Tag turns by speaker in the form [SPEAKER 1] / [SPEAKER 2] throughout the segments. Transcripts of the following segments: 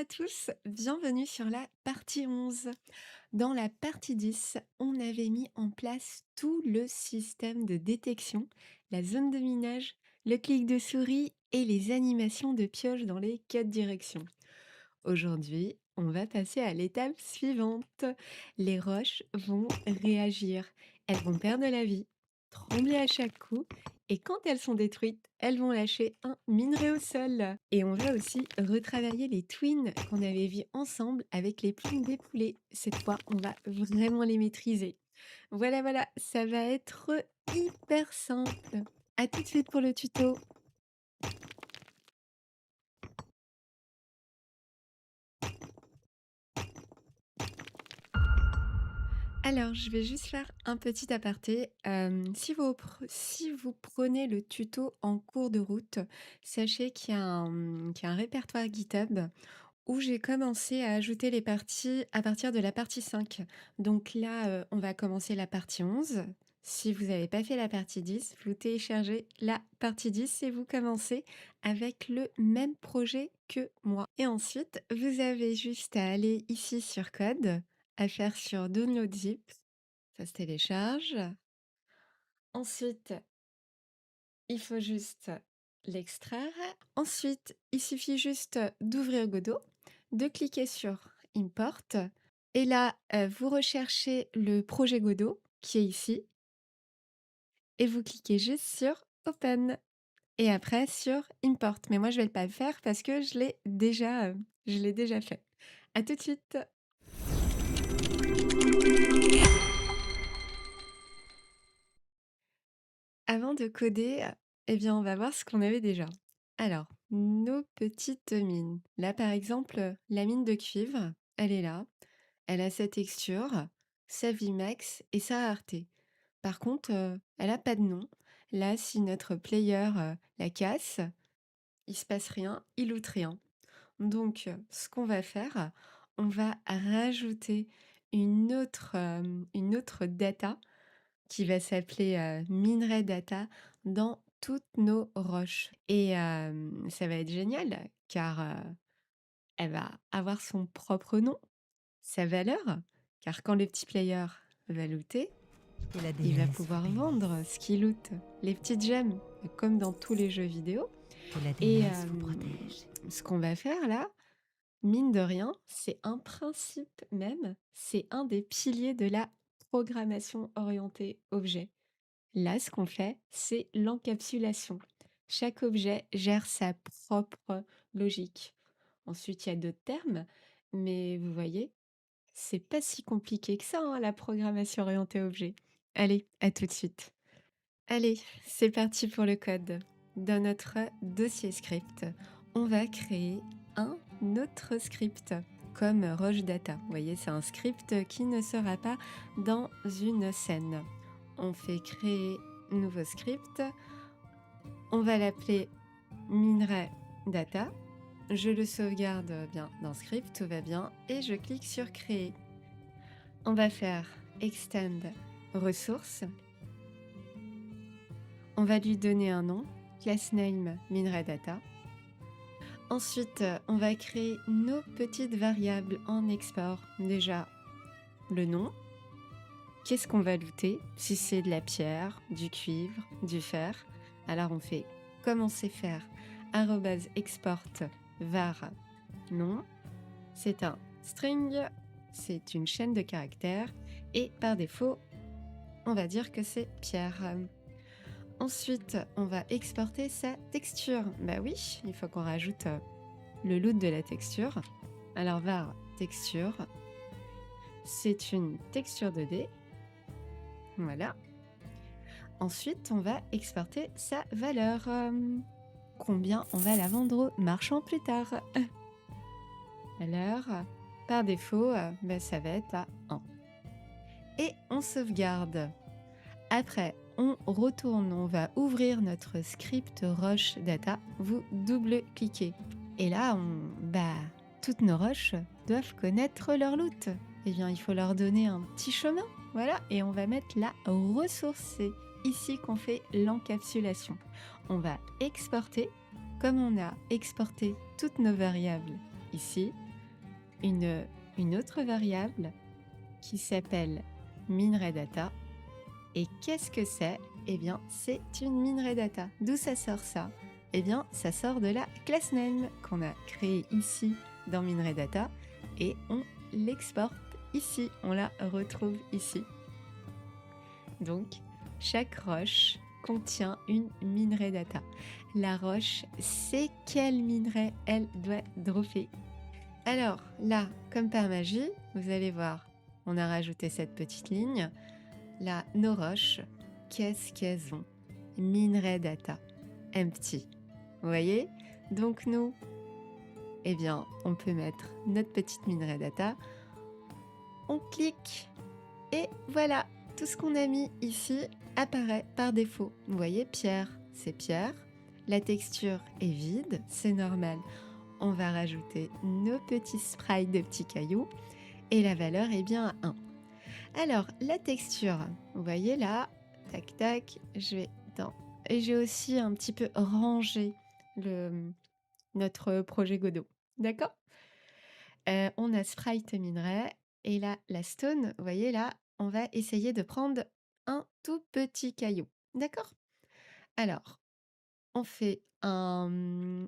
[SPEAKER 1] à tous, bienvenue sur la partie 11. Dans la partie 10, on avait mis en place tout le système de détection, la zone de minage, le clic de souris et les animations de pioche dans les 4 directions. Aujourd'hui, on va passer à l'étape suivante. Les roches vont réagir. Elles vont perdre de la vie, trembler à chaque coup, et quand elles sont détruites, elles vont lâcher un minerai au sol. Et on va aussi retravailler les twins qu'on avait vus ensemble avec les plumes des poulets. Cette fois, on va vraiment les maîtriser. Voilà, voilà, ça va être hyper simple. À tout de suite pour le tuto. Alors, je vais juste faire un petit aparté. Si vous prenez le tuto en cours de route, sachez qu'il y a un répertoire GitHub où j'ai commencé à ajouter les parties à partir de la partie 5. Donc là, on va commencer la partie 11. Si vous n'avez pas fait la partie 10, vous téléchargez la partie 10 et vous commencez avec le même projet que moi. Et ensuite, vous avez juste à aller ici sur Code, à faire sur Download Zip. Ça se télécharge. Ensuite, il faut juste l'extraire. Ensuite, il suffit juste d'ouvrir Godot, de cliquer sur Import. Et là, vous recherchez le projet Godot qui est ici et vous cliquez juste sur Open et après sur Import. Mais moi, je vais pas le faire parce que je l'ai déjà fait. À tout de suite. Avant de coder, eh bien, on va voir ce qu'on avait déjà. Alors, nos petites mines. Là, par exemple, la mine de cuivre, elle est là. Elle a sa texture, sa Vmax et sa rareté. Par contre, elle a pas de nom. Là, si notre player la casse, il se passe rien, il loot rien. Donc, ce qu'on va faire, on va rajouter une autre data qui va s'appeler minerai data dans toutes nos roches. Et ça va être génial car elle va avoir son propre nom, sa valeur, car quand le petit player va looter,
[SPEAKER 2] Et la
[SPEAKER 1] il va
[SPEAKER 2] déesse vous
[SPEAKER 1] pouvoir
[SPEAKER 2] bénisse.
[SPEAKER 1] vendre ce qu'il loot, les petites gemmes, comme dans tous les jeux vidéo.
[SPEAKER 2] Que la
[SPEAKER 1] Et
[SPEAKER 2] déesse vous protège.
[SPEAKER 1] ce qu'on va faire là, mine de rien, c'est un principe même, c'est un des piliers de la programmation orientée objet. Là, ce qu'on fait, c'est l'encapsulation. Chaque objet gère sa propre logique. Ensuite, il y a d'autres termes, mais vous voyez, c'est pas si compliqué que ça, hein, la programmation orientée objet. Allez, à tout de suite. Allez, c'est parti pour le code. Dans notre dossier script, on va créer un autre script comme Roche Data. Vous voyez, c'est un script qui ne sera pas dans une scène. On fait créer nouveau script. On va l'appeler minerai data. Je le sauvegarde bien dans script, tout va bien. Et je clique sur créer. On va faire extend ressources. On va lui donner un nom, class name minerai data. Ensuite, on va créer nos petites variables en export. Déjà, le nom. Qu'est-ce qu'on va looter? Si c'est de la pierre, du cuivre, du fer, alors on fait comme on sait faire, @export var nom. C'est un string, c'est une chaîne de caractères et par défaut, on va dire que c'est pierre. Ensuite, on va exporter sa texture. Bah oui, il faut qu'on rajoute le loot de la texture. Alors var texture, c'est une texture 2D. Voilà. Ensuite, on va exporter sa valeur. Combien on va la vendre au marchand plus tard. Alors, par défaut, ça va être à 1. Et on sauvegarde. Après, on retourne, on va ouvrir notre script Roche Data. Vous double-cliquez. Et là, toutes nos roches doivent connaître leur loot. Eh bien, il faut leur donner un petit chemin. Voilà, et on va mettre la ressource. C'est ici qu'on fait l'encapsulation. On va exporter, comme on a exporté toutes nos variables ici. une, une autre variable qui s'appelle minerai_data. Et qu'est-ce que c'est? Eh bien, c'est une minerai_data. D'où ça sort ça? Eh bien, ça sort de la class name qu'on a créée ici dans minerai_data et on l'exporte ici, on la retrouve ici. Donc, chaque roche contient une minerai_data. La roche sait quel minerai elle doit dropper. Alors là, comme par magie, vous allez voir, on a rajouté cette petite ligne. Là, nos roches, qu'est-ce qu'elles ont? Minerai_data, empty. Vous voyez? Donc nous, eh bien, on peut mettre notre petite minerai_data. On clique et voilà, tout ce qu'on a mis ici apparaît par défaut. Vous voyez, pierre, c'est pierre. La texture est vide, c'est normal. On va rajouter nos petits sprites de petits cailloux et la valeur est bien à 1. Alors, la texture, vous voyez là, tac tac, je vais dans... Et j'ai aussi un petit peu rangé notre projet Godot. D'accord? On a sprite minerai et là, la stone, vous voyez là, on va essayer de prendre un tout petit caillou. D'accord? Alors, on fait un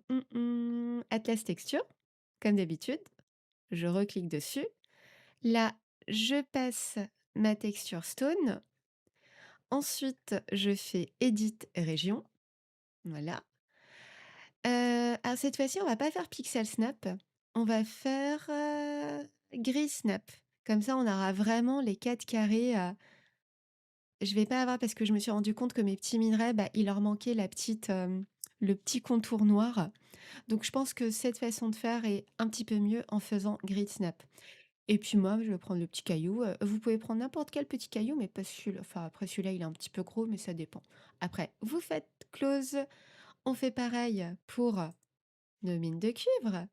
[SPEAKER 1] atlas texture, comme d'habitude. Je reclique dessus. Là, je passe ma texture stone. Ensuite, je fais Edit région. Voilà. Alors cette fois-ci, on va pas faire Pixel Snap. On va faire Gris Snap. Comme ça, on aura vraiment les 4 carrés. Je vais pas avoir parce que je me suis rendu compte que mes petits minerais, bah, il leur manquait le petit contour noir. Donc je pense que cette façon de faire est un petit peu mieux en faisant Grid Snap. Et puis moi, je vais prendre le petit caillou. Vous pouvez prendre n'importe quel petit caillou, mais pas celui-là. Enfin, après celui-là, il est un petit peu gros, mais ça dépend. Après, vous faites close. On fait pareil pour nos mines de cuivre.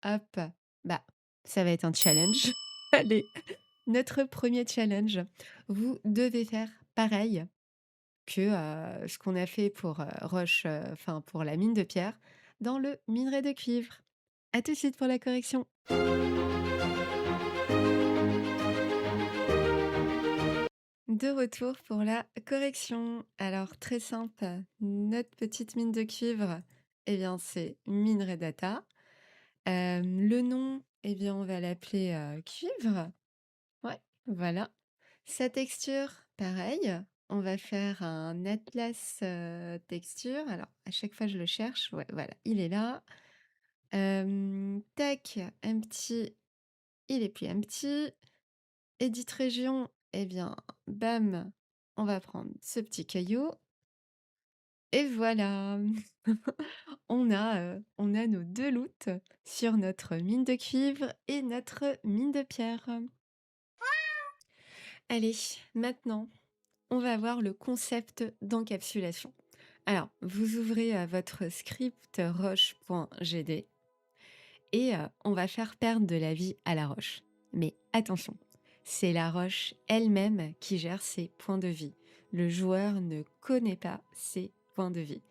[SPEAKER 1] Hop, bah, ça va être un challenge. Allez, notre premier challenge. Vous devez faire pareil que ce qu'on a fait pour roche, enfin pour la mine de pierre, dans le minerai de cuivre. À tout de suite pour la correction. De retour pour la correction. Alors très simple, notre petite mine de cuivre, eh bien c'est minerai data. Le nom, eh bien on va l'appeler cuivre. Ouais, voilà. Sa texture, pareil. On va faire un atlas texture. Alors à chaque fois je le cherche. Ouais, voilà, il est là. Tac, empty, il est plus empty. Edit région, eh bien, bam, on va prendre ce petit caillou et voilà! On a nos 2 loots sur notre mine de cuivre et notre mine de pierre. Allez, maintenant, on va voir le concept d'encapsulation. Alors, vous ouvrez, votre script roche.gd et on va faire perdre de la vie à la roche. Mais attention, c'est la roche elle-même qui gère ses points de vie. Le joueur ne connaît pas ses points de vie.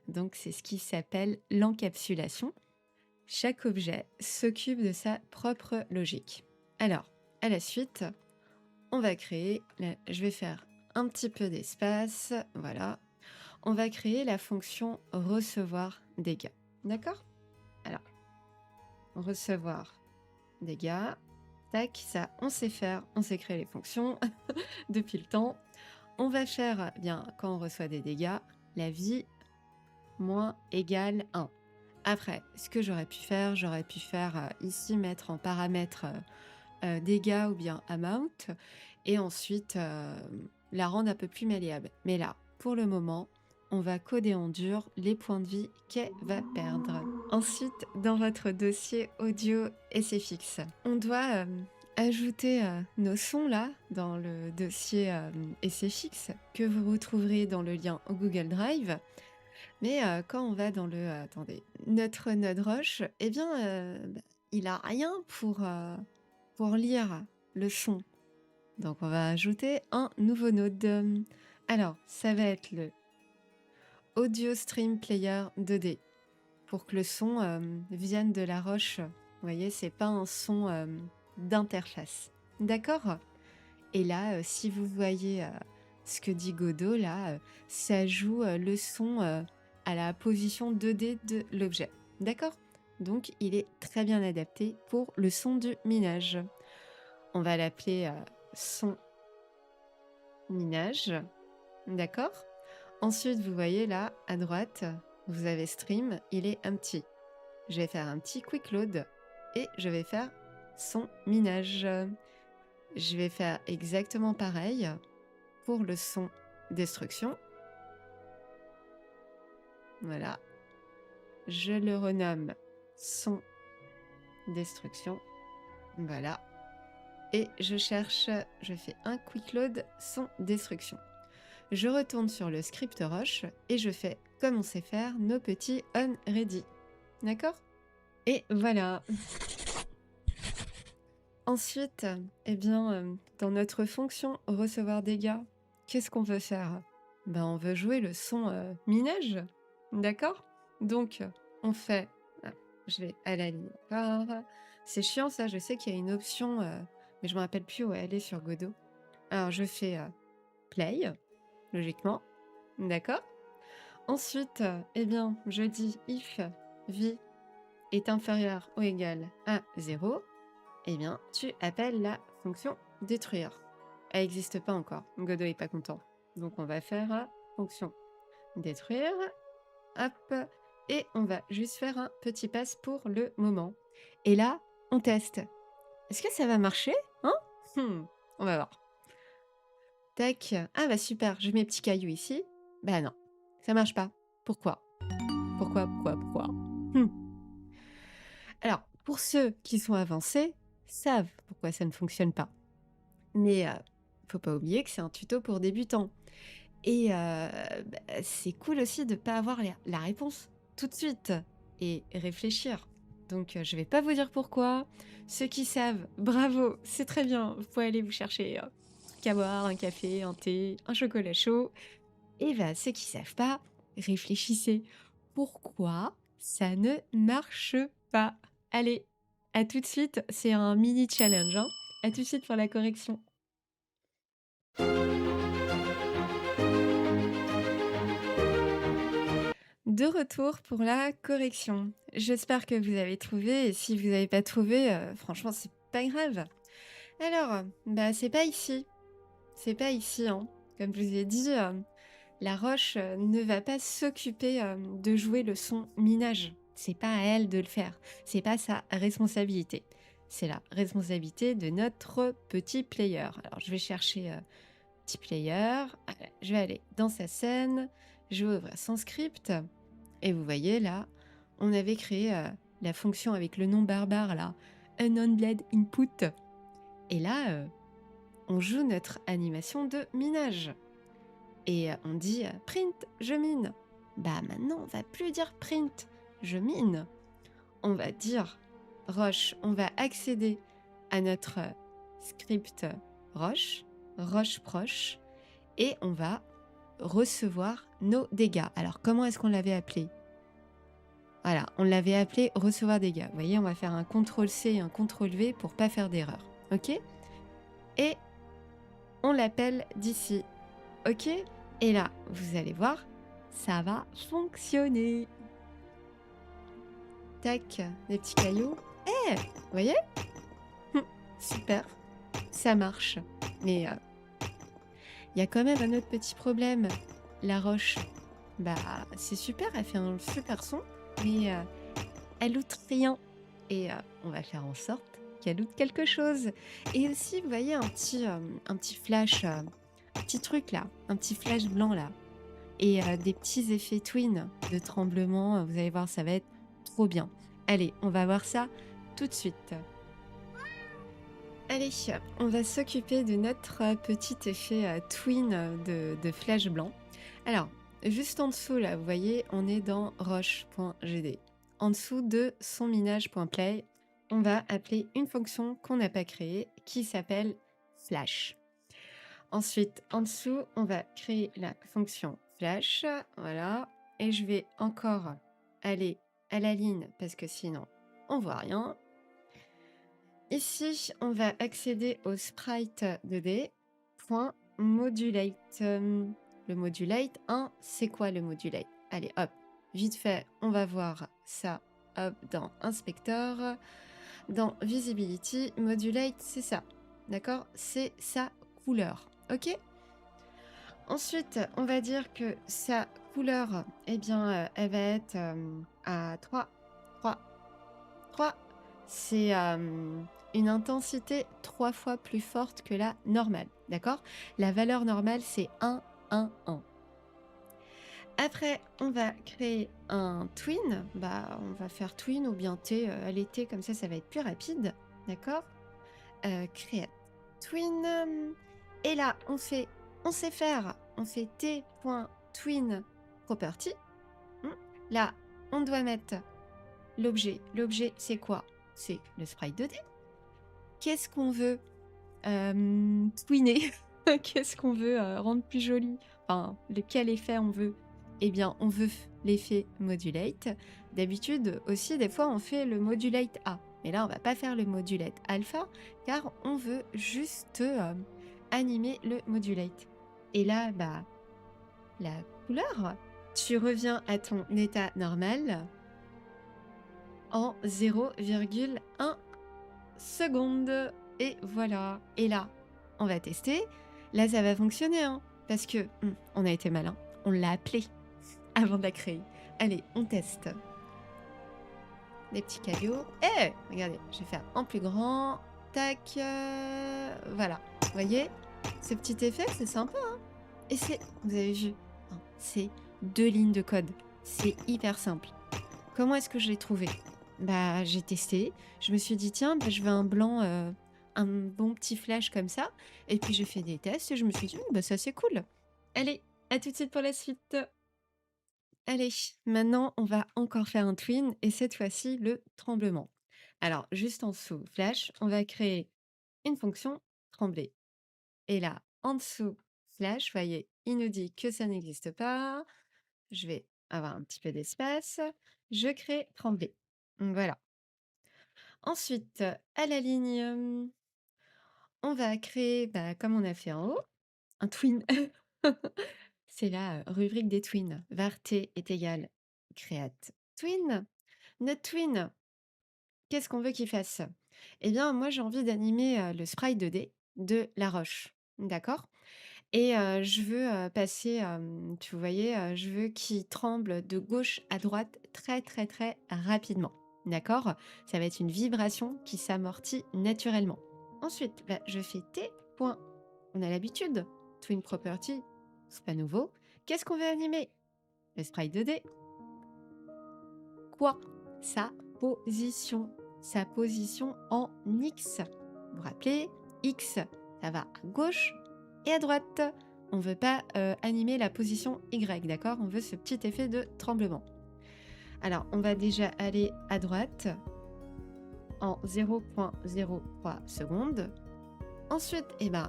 [SPEAKER 1] Donc c'est ce qui s'appelle l'encapsulation. Chaque objet s'occupe de sa propre logique. Alors, à la suite, on va créer, là, je vais faire un petit peu d'espace, voilà. On va créer la fonction recevoir dégâts. D'accord? Alors, recevoir dégâts. Tac, ça, on sait faire, on sait créer les fonctions depuis le temps. On va faire, bien, quand on reçoit des dégâts, la vie moins égale 1. Après, ce que j'aurais pu faire ici, mettre en paramètre dégâts ou bien amount, et ensuite la rendre un peu plus malléable. Mais là, pour le moment, on va coder en dur les points de vie qu'elle va perdre. Ensuite, dans votre dossier audio SFX, on doit ajouter nos sons là dans le dossier SFX que vous retrouverez dans le lien Google Drive. Mais quand on va dans le attendez, notre node Roche, eh bien, il a rien pour lire le son. Donc on va ajouter un nouveau node. Alors, ça va être le Audio Stream Player 2D pour que le son vienne de la roche, vous voyez, c'est pas un son d'interface. D'accord? Et là, si vous voyez ce que dit Godot, là, ça joue le son à la position 2D de l'objet. D'accord? Donc, il est très bien adapté pour le son du minage. On va l'appeler son minage. D'accord? Ensuite, vous voyez là, à droite, vous avez stream, il est empty. Je vais faire un petit quick load et je vais faire son minage. Je vais faire exactement pareil pour le son destruction. Voilà. Je le renomme son destruction. Voilà. Et je cherche, je fais un quick load son destruction. Je retourne sur le script Roche et je fais comme on sait faire nos petits on ready. D'accord? Et voilà. Ensuite, eh bien, dans notre fonction recevoir dégâts, qu'est-ce qu'on veut faire? Ben, on veut jouer le son minage. D'accord? Donc, on fait. Ah, je vais à la ligne par. C'est chiant ça, je sais qu'il y a une option, mais je me rappelle plus où elle est sur Godot. Alors, je fais play, logiquement. D'accord? Ensuite, eh bien, je dis if vie est inférieur ou égal à 0, eh bien, tu appelles la fonction détruire. Elle n'existe pas encore. Godot est pas content. Donc, on va faire fonction détruire. Hop. Et on va juste faire un petit pass pour le moment. Et là, on teste. Est-ce que ça va marcher? Hein? On va voir. Tac. Ah bah super, je mets mes petits cailloux ici. Bah non, ça marche pas. Pourquoi? Pourquoi? Alors, pour ceux qui sont avancés, savent pourquoi ça ne fonctionne pas. Mais faut pas oublier que c'est un tuto pour débutants. Et c'est cool aussi de ne pas avoir la réponse tout de suite et réfléchir. Donc je vais pas vous dire pourquoi. Ceux qui savent, bravo, c'est très bien. Vous pouvez aller vous chercher un truc à boire, un café, un thé, un chocolat chaud. Et ceux qui savent pas, réfléchissez. Pourquoi ça ne marche pas? Allez, à tout de suite. C'est un mini challenge. Hein. À tout de suite pour la correction. De retour pour la correction. J'espère que vous avez trouvé et si vous n'avez pas trouvé, franchement, c'est pas grave. Alors, c'est pas ici. C'est pas ici, hein. Comme je vous ai dit, la roche ne va pas s'occuper de jouer le son minage. C'est pas à elle de le faire. C'est pas sa responsabilité. C'est la responsabilité de notre petit player. Alors, je vais chercher petit player. Je vais aller dans sa scène. Je vais ouvrir son script. Et vous voyez là, on avait créé la fonction avec le nom barbare là, unOnBlade input. Et là, on joue notre animation de minage. Et on dit print, je mine. Bah maintenant, on va plus dire print, je mine. On va dire roche, on va accéder à notre script roche, roche proche, et on va recevoir nos dégâts. Alors comment est-ce qu'on l'avait appelé? Voilà, on l'avait appelé recevoir dégâts. Vous voyez, on va faire un CTRL-C et un CTRL-V pour pas faire d'erreur. Ok? Et on l'appelle d'ici. Ok? Et là, vous allez voir, ça va fonctionner. Tac, des petits cailloux. Eh, vous voyez? Super, ça marche. Mais il y a quand même un autre petit problème. La roche, c'est super, elle fait un super son, mais elle loot rien. Et on va faire en sorte qu'elle loot quelque chose. Et aussi, vous voyez, un petit flash, un petit truc là, un petit flash blanc là. Et des petits effets twin de tremblement. Vous allez voir, ça va être trop bien. Allez, on va voir ça tout de suite. Allez, on va s'occuper de notre petit effet twin de flash blanc. Alors, juste en dessous, là, vous voyez, on est dans roche.gd. En dessous de sonminage.play, on va appeler une fonction qu'on n'a pas créée qui s'appelle flash. Ensuite, en dessous, on va créer la fonction flash. Voilà. Et je vais encore aller à la ligne parce que sinon, on voit rien. Ici, on va accéder au sprite 2D. Point modulate. Le modulate, hein, c'est quoi le modulate? Allez, hop, vite fait, on va voir ça, hop, dans Inspector. Dans Visibility, modulate, c'est ça. D'accord? C'est sa couleur. OK? Ensuite, on va dire que sa couleur, eh bien, elle va être à 3. 3. 3. C'est une intensité 3 fois plus forte que la normale. D'accord? La valeur normale, c'est 1, 1, 1. Après, on va créer un twin. Bah, on va faire twin ou bien T à l'été, comme ça va être plus rapide. D'accord? Create twin. Et là, on sait faire. On fait t.twin property. Hmm. Là, on doit mettre l'objet. L'objet, c'est quoi? C'est le sprite 2D. Qu'est-ce qu'on veut twinner? Qu'est-ce qu'on veut rendre plus joli? Enfin, quel effet on veut? Eh bien, on veut l'effet modulate. D'habitude aussi, des fois, on fait le modulate A. Mais là, on va pas faire le modulate alpha, car on veut juste animer le modulate. Et là, bah, la couleur, tu reviens à ton état normal en 0,1 seconde. Et voilà. Et là, on va tester. Là, ça va fonctionner, hein, parce que on a été malin. On l'a appelé avant de la créer. Allez, on teste. Des petits cailloux. Eh, regardez, je vais faire en plus grand. Tac. Voilà. Vous voyez, ce petit effet, c'est sympa, hein. Et c'est, vous avez vu, hein, c'est 2 lignes de code. C'est hyper simple. Comment est-ce que je l'ai trouvé? Bah, j'ai testé. Je me suis dit, tiens, bah, je veux un blanc, un bon petit flash comme ça. Et puis j'ai fait des tests et je me suis dit, bah, ça c'est cool. Allez, à tout de suite pour la suite. Allez, maintenant on va encore faire un twin et cette fois-ci le tremblement. Alors, juste en dessous, flash, on va créer une fonction trembler. Et là, en dessous, flash, voyez, il nous dit que ça n'existe pas. Je vais avoir un petit peu d'espace. Je crée trembler. Voilà. Ensuite, à la ligne, on va créer, bah, comme on a fait en haut, un twin. C'est la rubrique des twins. Var t est égal create twin. Notre twin, qu'est-ce qu'on veut qu'il fasse? Eh bien, moi, j'ai envie d'animer le sprite 2D de la roche. D'accord? Et je veux passer, tu voyez, je veux qu'il tremble de gauche à droite très, très, très rapidement. D'accord? Ça va être une vibration qui s'amortit naturellement. Ensuite, bah, je fais T. Point. On a l'habitude. Twin property, c'est pas nouveau. Qu'est-ce qu'on veut animer? Le sprite 2D. Quoi? Sa position. Sa position en X. Vous vous rappelez? X, ça va à gauche et à droite. On ne veut pas animer la position Y, d'accord? On veut ce petit effet de tremblement. Alors, on va déjà aller à droite en 0,03 secondes. Ensuite, eh ben,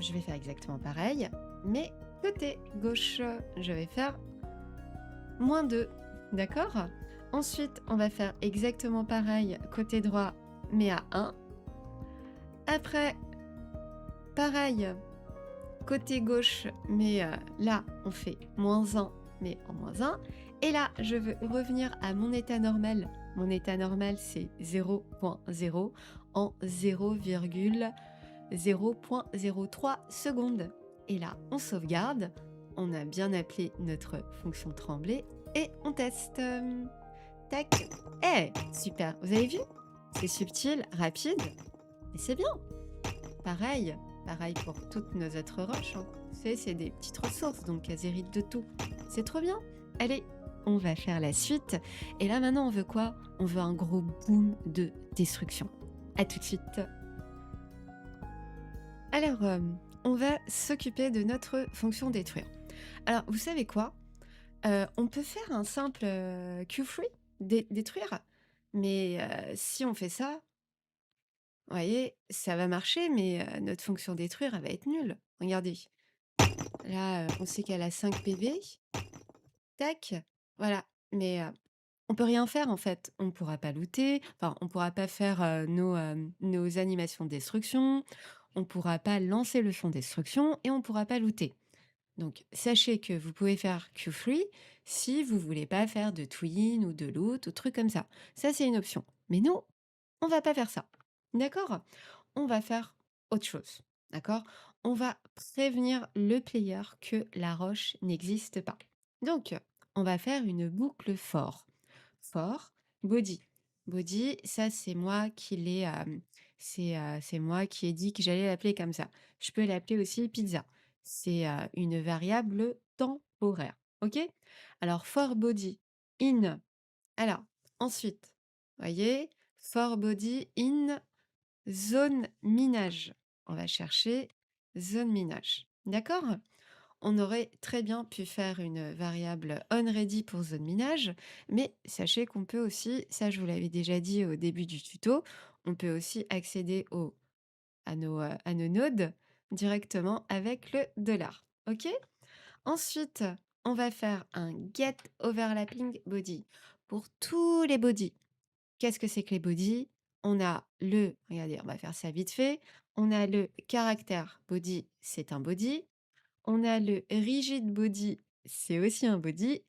[SPEAKER 1] je vais faire exactement pareil, mais côté gauche, je vais faire -2, d'accord? Ensuite, on va faire exactement pareil côté droit, mais à 1. Après, pareil, côté gauche, mais là, on fait -1, mais en -1. Et là, je veux revenir à mon état normal. Mon état normal, c'est 0,0 en 0,0.03 secondes. Et là, on sauvegarde. On a bien appelé notre fonction trembler et on teste. Tac. Eh, super. Vous avez vu? C'est subtil, rapide, et c'est bien. Pareil, pareil pour toutes nos autres roches, hein. C'est des petites ressources, donc elles héritent de tout. C'est trop bien. Allez, on va faire la suite. Et là, maintenant, on veut quoi? On veut un gros boom de destruction. À tout de suite. Alors, on va s'occuper de notre fonction détruire. Alors, vous savez quoi? On peut faire un simple Q-free, détruire. Mais si on fait ça, vous voyez, ça va marcher, mais notre fonction détruire, elle va être nulle. Regardez. Là, on sait qu'elle a 5 PV. Tac. Voilà. Mais On peut rien faire en fait. On pourra pas looter, enfin on pourra pas faire, nos animations de destruction, on pourra pas lancer le son destruction et on pourra pas looter. Donc sachez que vous pouvez faire Q-Free si vous voulez pas faire de twin ou de loot ou trucs comme ça. Ça, c'est une option. Mais nous, on va pas faire ça. D'accord? On va faire autre chose. D'accord? On va prévenir le player que la roche n'existe pas. Donc, on va faire une boucle for. For, body. Body, ça c'est moi qui l'ai, c'est moi qui ai dit que j'allais l'appeler comme ça. Je peux l'appeler aussi pizza. C'est une variable temporaire. OK? Alors, for body in. Alors, ensuite, voyez, for body in zone minage. On va chercher zone minage. D'accord? On aurait très bien pu faire une variable onReady pour zone minage, mais sachez qu'on peut aussi, ça je vous l'avais déjà dit au début du tuto, on peut aussi accéder à nos nodes directement avec le dollar. OK? Ensuite, on va faire un get overlapping body pour tous les bodies. Qu'est-ce que c'est que les bodies? On a regardez, on va faire ça vite fait. On a le caractère body, c'est un body. On a le rigid body, c'est aussi un body.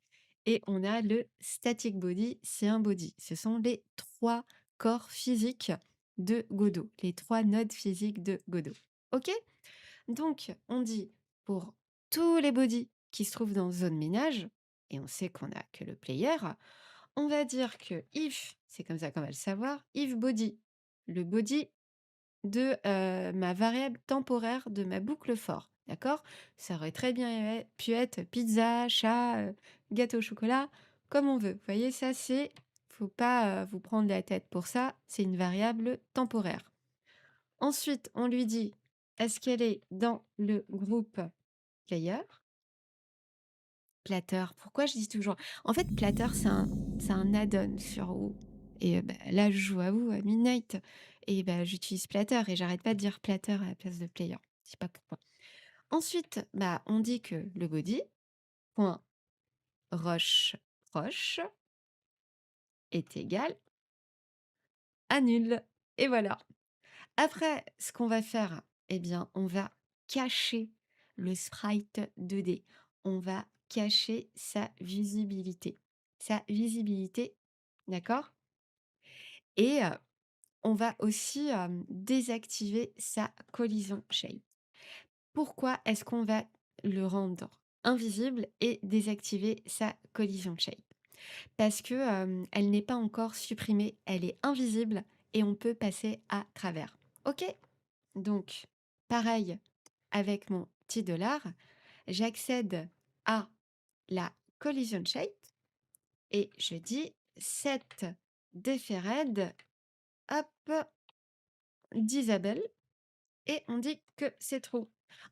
[SPEAKER 1] Et on a le static body, c'est un body. Ce sont les trois corps physiques de Godot, les trois nodes physiques de Godot. OK? Donc, on dit pour tous les bodies qui se trouvent dans zone ménage, et on sait qu'on a que le player, on va dire que if, c'est comme ça qu'on va le savoir, if body, le body de ma variable temporaire de ma boucle for. D'accord? Ça aurait très bien pu être pizza, chat, gâteau au chocolat, comme on veut. Vous voyez, ça c'est, faut pas vous prendre la tête pour ça, c'est une variable temporaire. Ensuite, on lui dit, est-ce qu'elle est dans le groupe player? Platter, pourquoi je dis toujours en fait, Platter, c'est un add-on sur WoW et bah, là, je joue à WoW, à Midnight et bah, j'utilise Platter et j'arrête pas de dire Platter à la place de player. Je sais pas pourquoi. Ensuite, bah, on dit que le body point roche proche est égal à nul et voilà. Après, ce qu'on va faire, eh bien, on va cacher le sprite 2D. On va cacher sa visibilité. Sa visibilité, d'accord? Et on va aussi désactiver sa collision shape. Pourquoi est-ce qu'on va le rendre invisible et désactiver sa collision shape? Parce que elle n'est pas encore supprimée, elle est invisible et on peut passer à travers. OK? Donc, pareil avec mon petit dollar, j'accède à la collision shape et je dis set deferred, hop, disable et on dit que c'est true.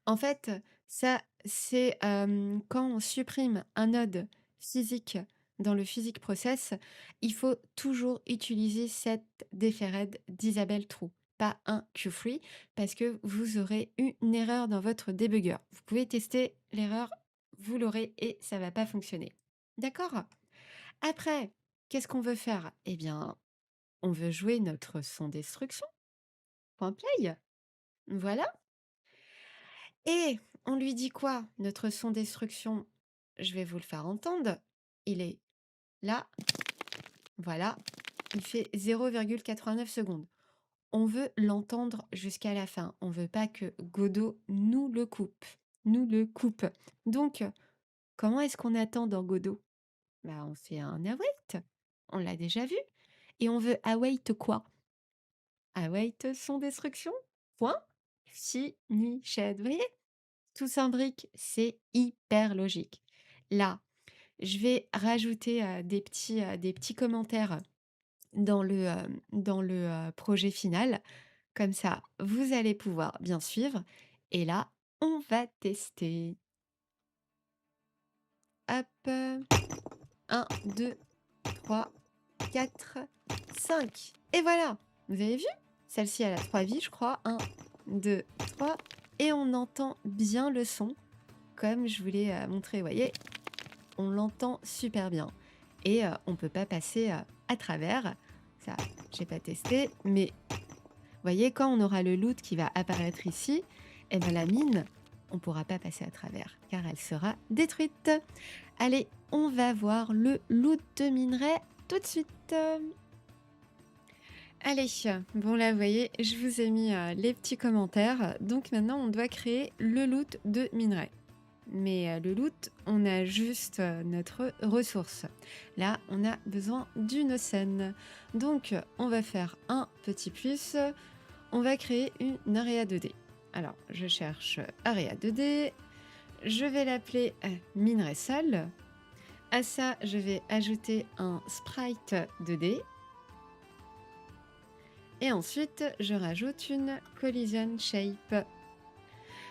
[SPEAKER 1] En fait, ça, c'est quand on supprime un node physique dans le physique process, il faut toujours utiliser set deferred disable true, pas un Q-free, parce que vous aurez une erreur dans votre debugger. Vous pouvez tester l'erreur, vous l'aurez et ça va pas fonctionner. D'accord? Après, qu'est-ce qu'on veut faire? Eh bien, on veut jouer notre son destruction. Point play. Voilà. Et on lui dit quoi? Notre son destruction, je vais vous le faire entendre. Il est là, voilà, il fait 0,89 secondes. On veut l'entendre jusqu'à la fin. On veut pas que Godot nous le coupe. Nous le coupe. Donc, comment est-ce qu'on attend dans Godot? Bah, on fait un await. On l'a déjà vu. Et on veut await quoi? Await son destruction. Point. Finished. Vous voyez? Tout s'imbrique, c'est hyper logique. Là, je vais rajouter des petits commentaires dans le projet final. Comme ça, vous allez pouvoir bien suivre. Et là, on va tester. Hop, 1, 2, 3, 4, 5. Et voilà, vous avez vu? Celle-ci, elle a 3 vies, je crois. 1, 2, 3. Et on entend bien le son, comme je vous l'ai montré. Vous voyez, on l'entend super bien. et on peut pas passer, à travers. Ça, j'ai pas testé, mais voyez, quand on aura le loot qui va apparaître ici, et ben la mine, on pourra pas passer à travers car elle sera détruite. Allez, on va voir le loot de minerai tout de suite. Allez, bon là, vous voyez, je vous ai mis les petits commentaires. Donc maintenant, on doit créer le loot de minerai. Mais le loot, on a juste notre ressource. Là, on a besoin d'une scène. Donc, on va faire un petit plus. On va créer une area 2D. Alors, je cherche area 2D. Je vais l'appeler minerai sol. À ça, je vais ajouter un sprite 2D. Et ensuite, je rajoute une collision shape.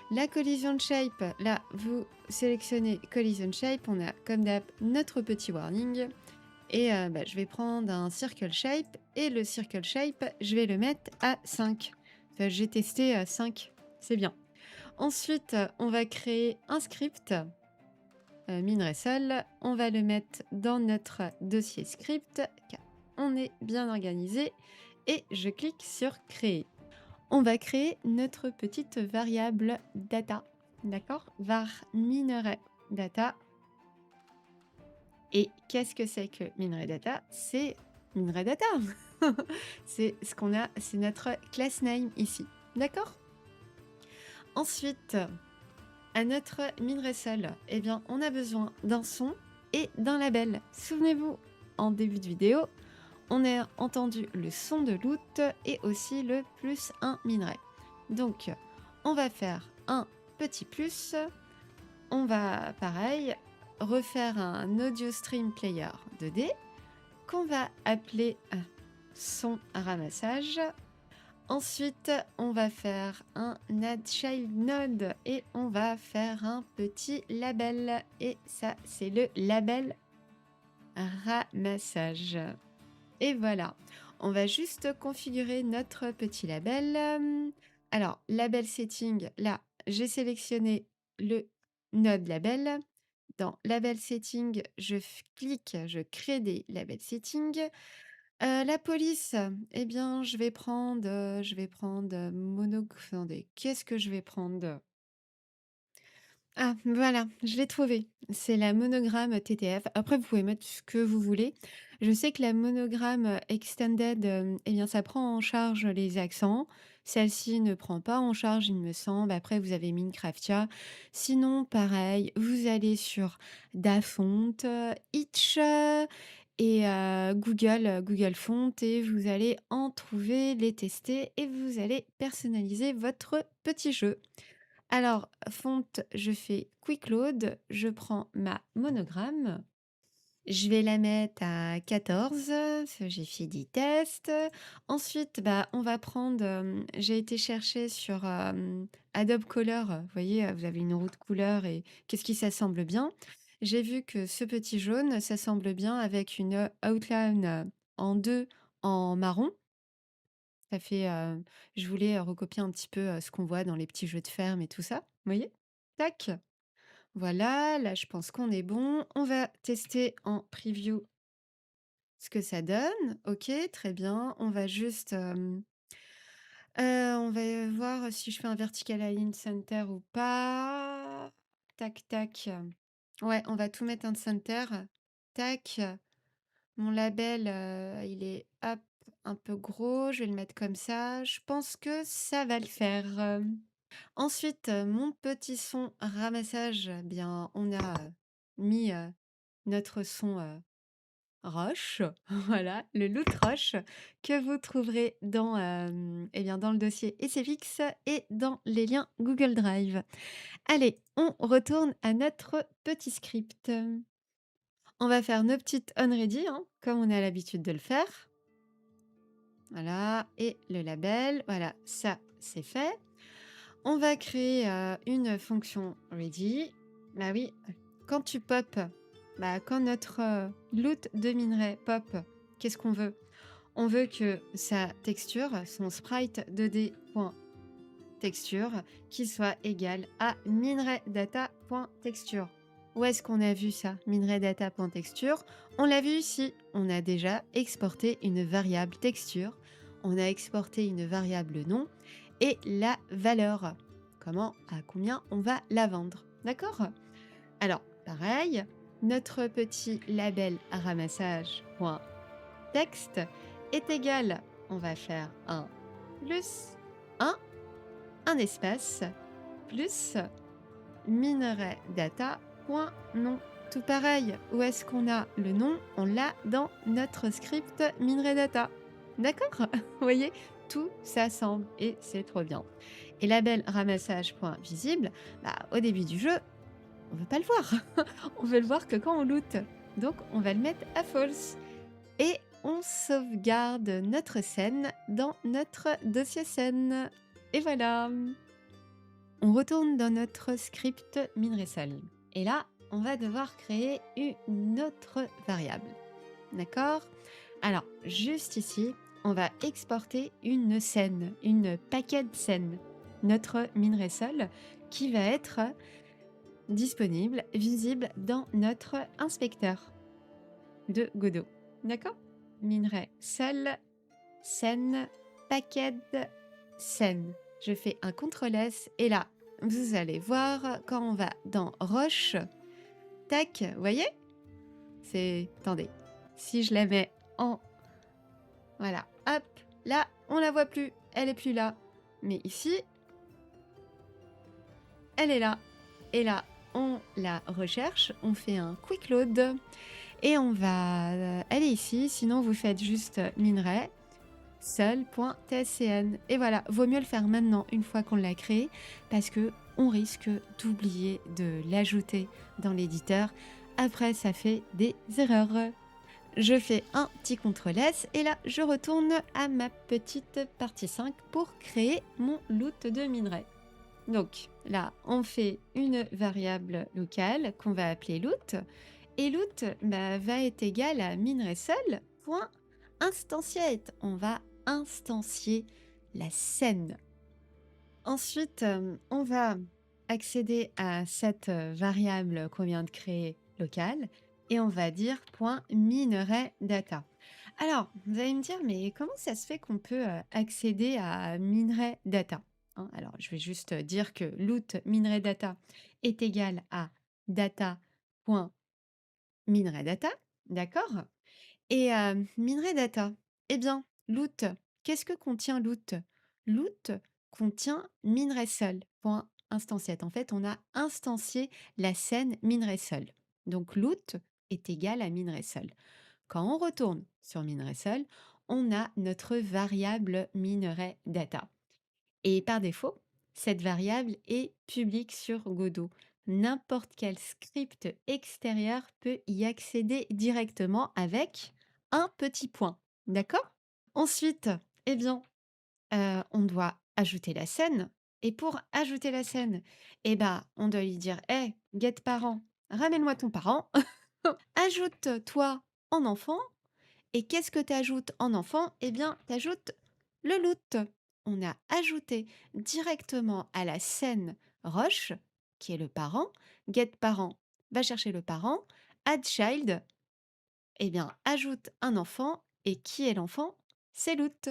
[SPEAKER 1] La collision shape, là, vous sélectionnez collision shape. On a, comme d'hab, notre petit warning. Et je vais prendre un circle shape. Et le circle shape, je vais le mettre à 5. Enfin, j'ai testé 5. C'est bien. Ensuite, on va créer un script. Minerai sol. On va le mettre dans notre dossier script. Car on est bien organisé. Et je clique sur créer. On va créer notre petite variable data, d'accord? Var minerai data. Et qu'est-ce que c'est que minerai data? C'est minerai data. C'est ce qu'on a, c'est notre class name ici, d'accord? Ensuite, à notre minerai sol, eh bien, on a besoin d'un son et d'un label. Souvenez-vous, en début de vidéo, on a entendu le son de loot et aussi le plus un minerai. Donc, on va faire un petit plus. On va, pareil, refaire un audio stream player 2D qu'on va appeler son ramassage. Ensuite, on va faire un add child node et on va faire un petit label. Et ça, c'est le label ramassage. Et voilà, on va juste configurer notre petit label. Alors, label setting, là, j'ai sélectionné le node label. Dans label setting, je clique, je crée des labels setting. La police, eh bien, je vais prendre attendez, qu'est-ce que je vais prendre? Ah, voilà, je l'ai trouvé. C'est la monogramme TTF. Après, vous pouvez mettre ce que vous voulez. Je sais que la monogramme extended, eh bien, ça prend en charge les accents. Celle-ci ne prend pas en charge, il me semble. Après, vous avez Minecraftia. Sinon, pareil, vous allez sur Dafont, Itch et Google Font et vous allez en trouver, les tester et vous allez personnaliser votre petit jeu. Alors, fonte, je fais quick load, je prends ma monogramme, je vais la mettre à 14, parce que j'ai fait des tests. Ensuite, on va prendre, j'ai été chercher sur Adobe Color, vous voyez, vous avez une roue de couleur et qu'est-ce qui s'assemble bien. J'ai vu que ce petit jaune s'assemble bien avec une outline en deux en marron. Ça fait, je voulais, recopier un petit peu, ce qu'on voit dans les petits jeux de ferme et tout ça. Vous voyez? Tac. Voilà, là, je pense qu'on est bon. On va tester en preview ce que ça donne. OK, très bien. On va juste, on va voir si je fais un vertical align center ou pas. Tac, tac. Ouais, on va tout mettre en center. Tac. Mon label, il est, hop, un peu gros. Je vais le mettre comme ça. Je pense que ça va le faire. Ensuite, mon petit son ramassage, eh bien, on a, mis, notre son, roche, voilà, le loot roche que vous trouverez dans, eh bien, dans le dossier SFX et dans les liens Google Drive. Allez, on retourne à notre petit script. On va faire nos petites onReady, hein, comme on a l'habitude de le faire. Voilà, et le label, voilà, ça, c'est fait. On va créer une fonction ready. Bah oui, quand tu pop, quand notre loot de minerai pop, qu'est-ce qu'on veut? On veut que sa texture, son sprite 2D.texture, qui soit égal à minerai data.texture. Où est-ce qu'on a vu ça? Minerai data.texture. On l'a vu ici. On a déjà exporté une variable texture. On a exporté une variable nom et la valeur. Comment, à combien on va la vendre. D'accord? Alors, pareil, notre petit label ramassage.texte est égal. On va faire un plus un espace plus minerai data.nom. Tout pareil, où est-ce qu'on a le nom? On l'a dans notre script minerai data. D'accord? Vous voyez, tout s'assemble et c'est trop bien. Et label ramassage.visible, bah, au début du jeu, on veut pas le voir. On veut le voir que quand on loot. Donc on va le mettre à false. Et on sauvegarde notre scène dans notre dossier scène. Et voilà. On retourne dans notre script minerai-sol. Et là, on va devoir créer une autre variable. D'accord? Alors, juste ici, on va exporter une scène, une paquet scène, notre minerai-sol, qui va être disponible, visible dans notre inspecteur de Godot. D'accord? Minerai-sol, scène, paquet scène. Je fais un CTRL-S et là, vous allez voir quand on va dans Roche, tac, vous voyez? C'est... Attendez, si je la mets en... Voilà, hop, là, on la voit plus, elle est plus là. Mais ici, elle est là. Et là, on la recherche, on fait un quick load et on va aller ici. Sinon, vous faites juste minerai seul.tscn. Et voilà, vaut mieux le faire maintenant une fois qu'on l'a créé parce que on risque d'oublier de l'ajouter dans l'éditeur. Après, ça fait des erreurs. Je fais un petit CTRL-S et là, je retourne à ma petite partie 5 pour créer mon loot de minerai. Donc là, on fait une variable locale qu'on va appeler loot. Et loot va être égal à minerai seul.instantiate. On va instancier la scène. Ensuite, on va accéder à cette variable qu'on vient de créer locale et on va dire .minerai data. Alors, vous allez me dire, mais comment ça se fait qu'on peut accéder à minerai data? Hein, alors, je vais juste dire que loot minerai data est égal à data.minerai data, d'accord? Et minerai data, eh bien, loot, qu'est-ce que contient loot? Loot contient minerai seul.instantiate. En fait, on a instancié la scène minerai seul. Donc, loot est égal à minerai seul. Quand on retourne sur minerai seul, on a notre variable minerai data. Et par défaut, cette variable est publique sur Godot. N'importe quel script extérieur peut y accéder directement avec un petit point. D'accord? Ensuite, eh bien, on doit ajouter la scène. Et pour ajouter la scène, eh ben, on doit lui dire, hey, get parent, ramène-moi ton parent, ajoute-toi en enfant. Et qu'est-ce que tu ajoutes en enfant? Eh bien, tu ajoutes le loot. On a ajouté directement à la scène Roche, qui est le parent, get parent va chercher le parent, add child, eh bien, ajoute un enfant. Et qui est l'enfant? C'est loot.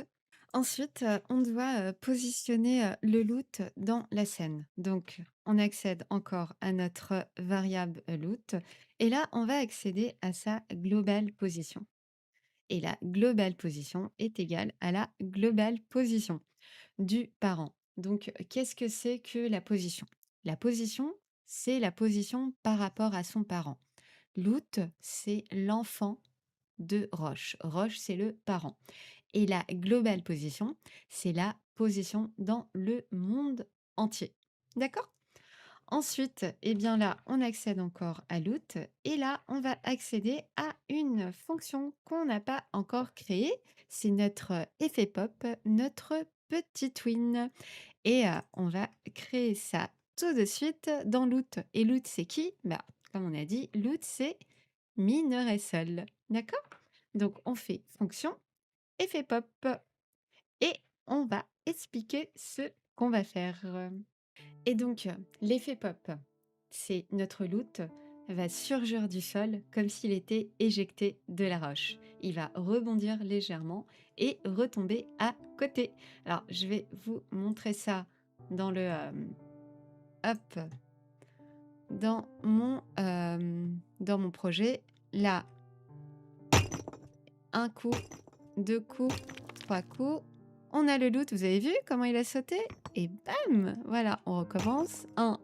[SPEAKER 1] Ensuite, on doit positionner le loot dans la scène. Donc, on accède encore à notre variable loot. Et là, on va accéder à sa global position. Et la global position est égale à la global position du parent. Donc, qu'est-ce que c'est que la position? La position, c'est la position par rapport à son parent. Loot, c'est l'enfant de Roche. Roche, c'est le parent. Et la global position, c'est la position dans le monde entier. D'accord? Ensuite, eh bien là, on accède encore à loot et là, on va accéder à une fonction qu'on n'a pas encore créée. C'est notre effet pop, notre petit twin. Et on va créer ça tout de suite dans loot. Et loot, c'est qui? Bah, comme on a dit, loot, c'est minerai seul. D'accord? Donc, on fait fonction effet pop et on va expliquer ce qu'on va faire. Et donc, l'effet pop, c'est notre loot va surgir du sol comme s'il était éjecté de la roche. Il va rebondir légèrement et retomber à côté. Alors, je vais vous montrer ça dans le hop, dans mon projet. Là, un coup, deux coups, trois coups. On a le loot, vous avez vu comment il a sauté? Et bam! Voilà, on recommence. Un,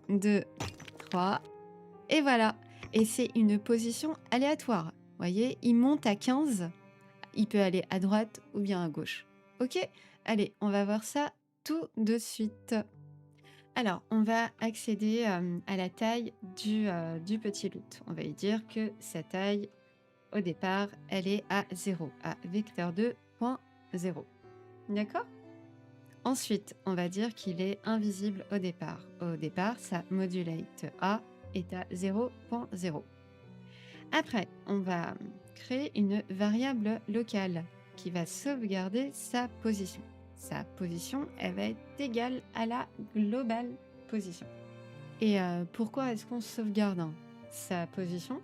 [SPEAKER 1] deux, trois. Et voilà. Et c'est une position aléatoire. Vous voyez, il monte à 15. Il peut aller à droite ou bien à gauche. Ok? Allez, on va voir ça tout de suite. Alors, on va accéder à la taille du petit loot. On va lui dire que sa taille, au départ, elle est à 0, à vecteur 2.0. D'accord? Ensuite, on va dire qu'il est invisible au départ. Au départ, sa modulate A est à 0.0. Après, on va créer une variable locale qui va sauvegarder sa position. Sa position, elle va être égale à la global position. Et pourquoi est-ce qu'on sauvegarde sa position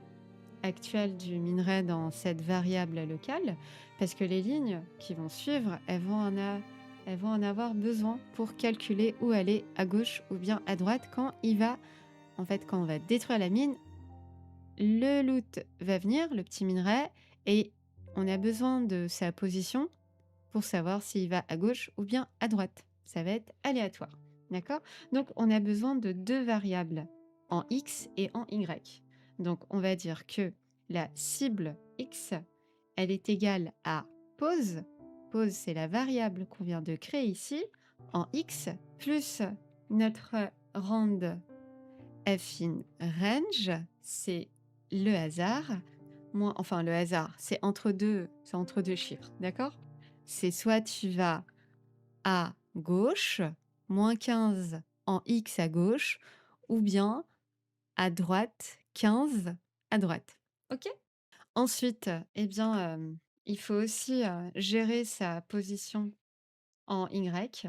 [SPEAKER 1] actuelle du minerai dans cette variable locale? Parce que les lignes qui vont suivre, elles vont en avoir besoin pour calculer où aller à gauche ou bien à droite quand quand on va détruire la mine. Le loot va venir, le petit minerai, et on a besoin de sa position pour savoir s'il va à gauche ou bien à droite. Ça va être aléatoire. D'accord? Donc, on a besoin de deux variables en X et en Y. Donc, on va dire que la cible X, elle est égale à pose. Pose, c'est la variable qu'on vient de créer ici, en X, plus notre rand fin range, c'est le hasard, le hasard, c'est entre deux chiffres, d'accord? C'est soit tu vas à gauche, moins 15 en X à gauche, ou bien à droite, 15 à droite. Ok? Ensuite, il faut aussi gérer sa position en Y,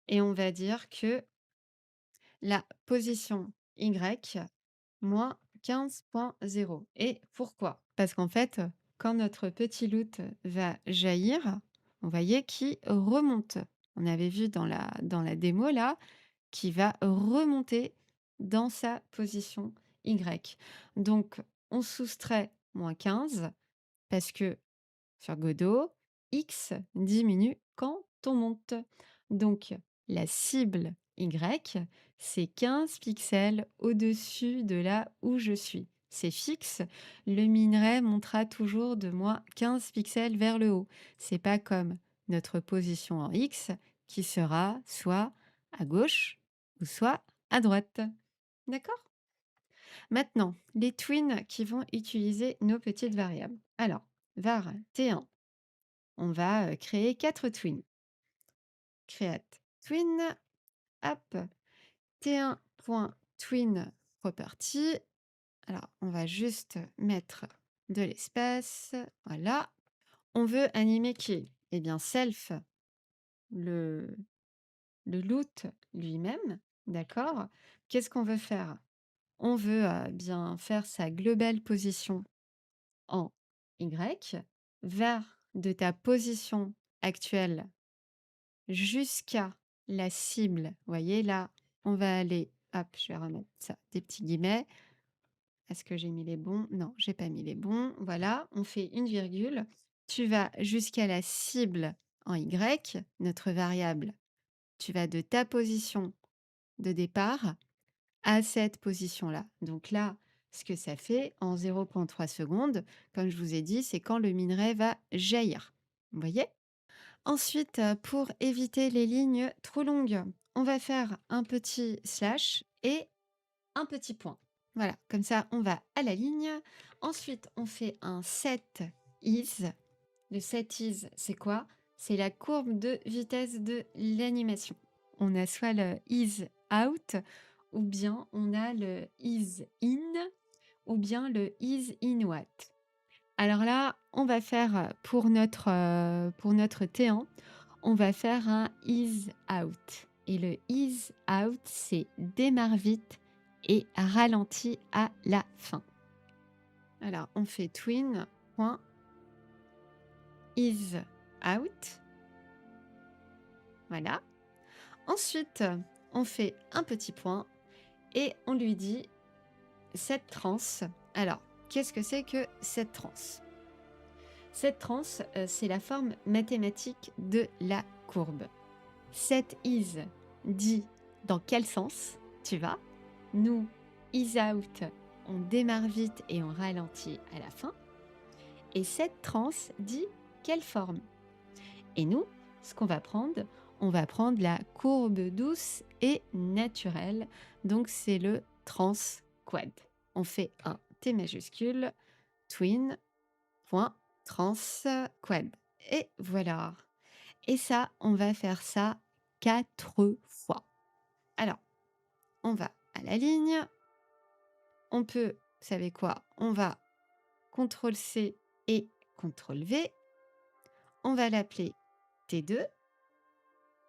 [SPEAKER 1] et on va dire que la position Y moins 15.0. Et pourquoi? Parce qu'en fait, quand notre petit loot va jaillir, vous voyez qui remonte. On avait vu dans la démo là, qui va remonter dans sa position Y. Donc, on soustrait moins 15 parce que sur Godot, X diminue quand on monte. Donc, la cible Y, c'est 15 pixels au-dessus de là où je suis. C'est fixe, le minerai montera toujours de moins 15 pixels vers le haut. C'est pas comme notre position en X qui sera soit à gauche ou soit à droite. D'accord? Maintenant, les twins qui vont utiliser nos petites variables. Alors, var T1, on va créer 4 twins. Create twin, hop, T1.twin property. Alors, on va juste mettre de l'espace. Voilà. On veut animer qui? Eh bien, self, le, le loot lui-même. D'accord? Qu'est-ce qu'on veut faire? On veut bien faire sa global position en Y vers de ta position actuelle jusqu'à la cible. Vous voyez là, on va aller, hop, je vais remettre ça, des petits guillemets. Est-ce que j'ai mis les bons? Non, j'ai pas mis les bons. Voilà, on fait une virgule. Tu vas jusqu'à la cible en Y, notre variable. Tu vas de ta position de départ à cette position-là. Donc là, ce que ça fait en 0.3 secondes, comme je vous ai dit, c'est quand le minerai va jaillir. Vous voyez? Ensuite, pour éviter les lignes trop longues, on va faire un petit slash et un petit point. Voilà, comme ça, on va à la ligne. Ensuite, on fait un set is. Le set is, c'est quoi? C'est la courbe de vitesse de l'animation. On a soit le is out, ou bien on a le is in, ou bien le is in what. Alors là, on va faire pour notre T1, on va faire un is out. Et le is out, c'est démarre vite et ralenti à la fin. Alors, on fait twin.isOut. Voilà. Ensuite, on fait un petit point et on lui dit cette transe. Alors, qu'est-ce que c'est que cette transe? Cette transe, c'est la forme mathématique de la courbe. Set is dit dans quel sens tu vas. Nous, is out, on démarre vite et on ralentit à la fin. Et cette transe dit quelle forme. Et nous, ce qu'on va prendre, on va prendre la courbe douce et naturelle. Donc, c'est le trans quad. On fait un T majuscule, twin.trans quad. Et voilà. Et ça, on va faire ça 4 fois. Alors, on va à la ligne. On peut, vous savez quoi? On va CTRL-C et CTRL-V. On va l'appeler T2.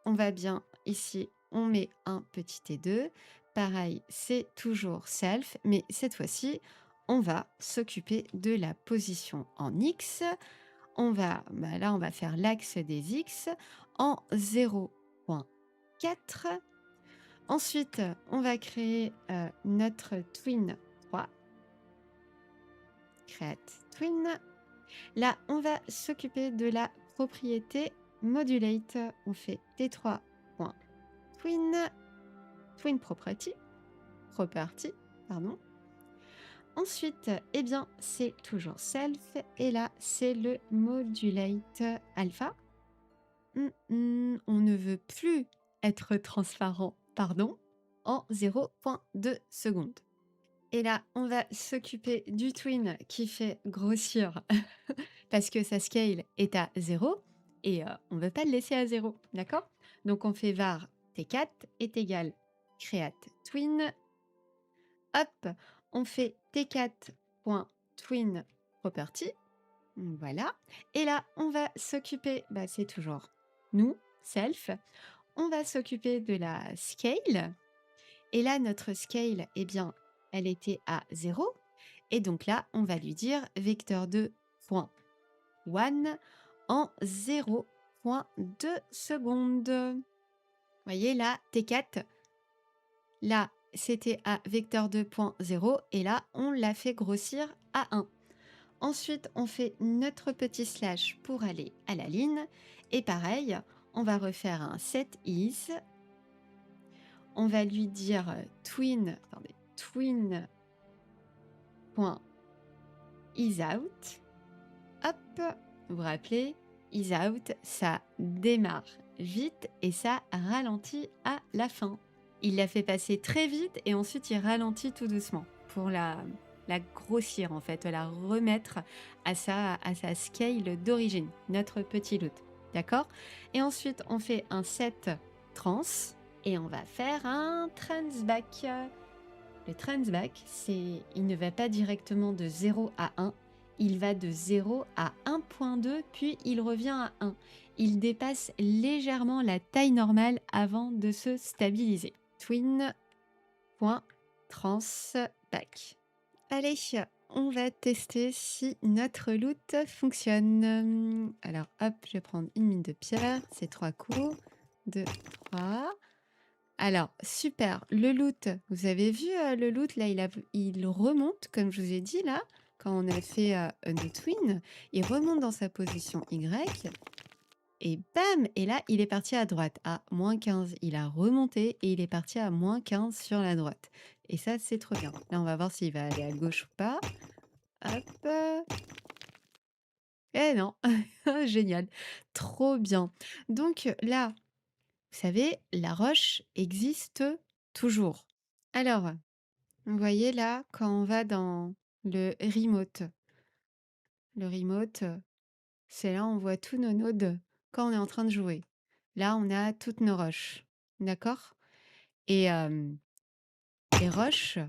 [SPEAKER 1] On va bien ici, on met un petit T2. Pareil, c'est toujours self, mais cette fois-ci, on va s'occuper de la position en X. Là, on va faire l'axe des X en 0.4. Ensuite, on va créer notre twin 3. Create twin. Là, on va s'occuper de la propriété modulate. On fait T3.twin, twin property, pardon. Ensuite, eh bien, c'est toujours self. Et là, c'est le modulate alpha. On ne veut plus être transparent, pardon, en 0.2 secondes. Et là, on va s'occuper du twin qui fait grossir parce que sa scale est à 0 et on ne veut pas le laisser à 0, d'accord? Donc, on fait var t4 est égal create twin. Hop, on fait t4.twin property. Voilà. Et là, on va s'occuper, c'est toujours nous, self. On va s'occuper de la scale. Et là, notre scale, eh bien, elle était à 0. Et donc là, on va lui dire vecteur2.1 en 0.2 secondes. Vous voyez là, T4, là, c'était à vecteur2.0 et là, on l'a fait grossir à 1. Ensuite, on fait notre petit slash pour aller à la ligne. Et pareil, on va refaire un set is. On va lui dire twin.isOut. Hop, vous vous rappelez, isOut, ça démarre vite et ça ralentit à la fin. Il la fait passer très vite et ensuite il ralentit tout doucement pour la grossir en fait, la remettre à sa scale d'origine, notre petit loot. D'accord? Et ensuite, on fait un set trans et on va faire un transback. Le transback, il ne va pas directement de 0 à 1, il va de 0 à 1.2, puis il revient à 1. Il dépasse légèrement la taille normale avant de se stabiliser. Twin.transback. Allez, on va tester si notre loot fonctionne. Alors, hop, je vais prendre une mine de pierre. C'est 3 coups. 2, 3. Alors, super. Le loot, vous avez vu le loot, là, il remonte, comme je vous ai dit, là, quand on a fait no twin. Il remonte dans sa position Y. Et bam! Et là, il est parti à droite, à moins 15. Il a remonté et il est parti à moins 15 sur la droite. Et ça, c'est trop bien. Là, on va voir s'il va aller à gauche ou pas. Hop. Eh non! Génial. Trop bien. Donc là, vous savez, la roche existe toujours. Alors, vous voyez là, quand on va dans le remote, c'est là on voit tous nos nodes quand on est en train de jouer. Là, on a toutes nos roches. D'accord? Et les roches,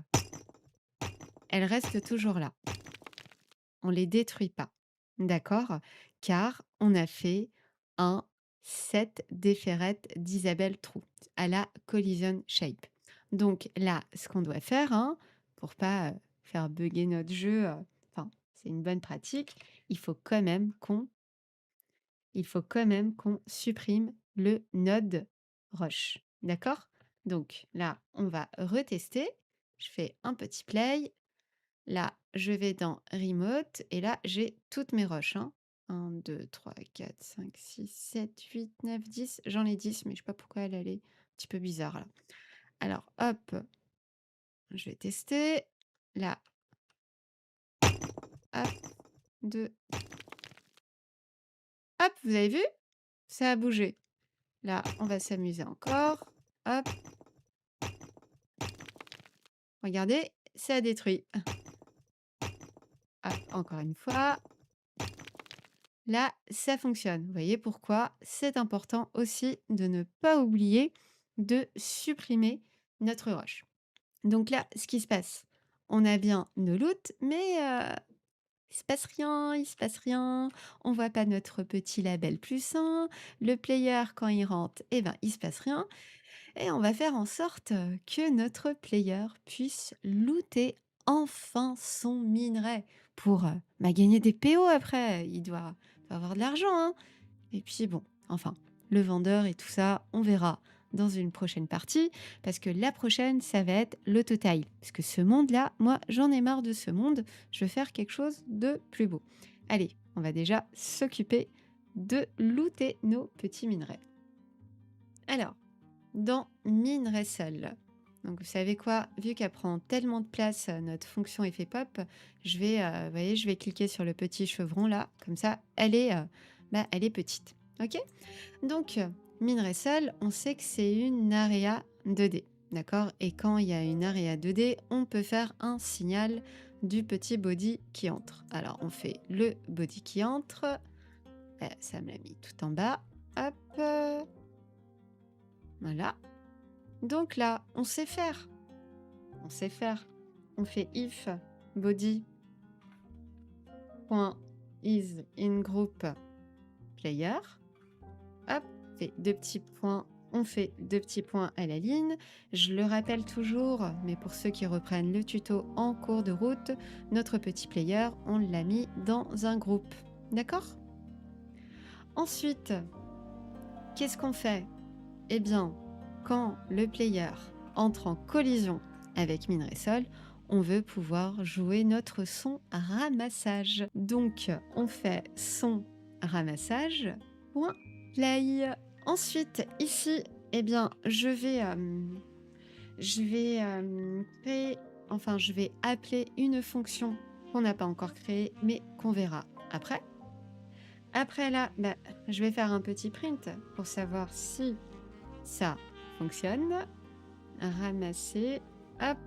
[SPEAKER 1] elles restent toujours là. On les détruit pas. D'accord? Car on a fait un set des ferrettes d'Isabelle Trou à la collision shape. Donc là, ce qu'on doit faire, hein, pour pas, faire bugger notre jeu, enfin, c'est une bonne pratique, il faut quand même qu'on supprime le node rush. D'accord? Donc là, on va retester. Je fais un petit play. Là, je vais dans remote et là, j'ai toutes mes rushs, hein. 1, 2, 3, 4, 5, 6, 7, 8, 9, 10. J'en ai 10, mais je sais pas pourquoi elle est un petit peu bizarre là. Alors, hop, je vais tester. Là, hop, 2, hop, vous avez vu? Ça a bougé. Là, on va s'amuser encore. Hop, regardez, ça a détruit. Hop, encore une fois. Là, ça fonctionne. Vous voyez pourquoi c'est important aussi de ne pas oublier de supprimer notre rush. Donc là, ce qui se passe, on a bien nos loots, mais il se passe rien, il se passe rien. On voit pas notre petit label +1. Le player, quand il rentre, eh ben, il se passe rien. Et on va faire en sorte que notre player puisse looter enfin son minerai pour gagner des PO après. Il doit avoir de l'argent, hein. Et puis bon, enfin, le vendeur et tout ça, on verra dans une prochaine partie, parce que la prochaine, ça va être l'autotile. Parce que ce monde-là, moi, j'en ai marre de ce monde. Je veux faire quelque chose de plus beau. Allez, on va déjà s'occuper de looter nos petits minerais. Alors, dans Minerai seul. Donc vous savez quoi? Vu qu'elle prend tellement de place, notre fonction effet pop, je vais, vous voyez, je vais cliquer sur le petit chevron là, comme ça, elle est petite. OK? Donc, Minerai seul, on sait que c'est une area 2D, d'accord? Et quand il y a une area 2D, on peut faire un signal du petit body qui entre. Alors, on fait le body qui entre. Ça me l'a mis tout en bas. Hop, voilà. Donc là, on sait faire. On sait faire. On fait if body.is in group player. Hop, fait deux petits points. On fait deux petits points à la ligne. Je le rappelle toujours, mais pour ceux qui reprennent le tuto en cours de route, notre petit player, on l'a mis dans un groupe. D'accord? Ensuite, qu'est-ce qu'on fait? Eh bien, quand le player entre en collision avec Minerai Sol, on veut pouvoir jouer notre son ramassage. Donc, on fait son ramassage, point play. Ensuite, ici, eh bien, je vais appeler une fonction qu'on n'a pas encore créée, mais qu'on verra après. Après là, je vais faire un petit print pour savoir si ça fonctionne. Ramasser. Hop,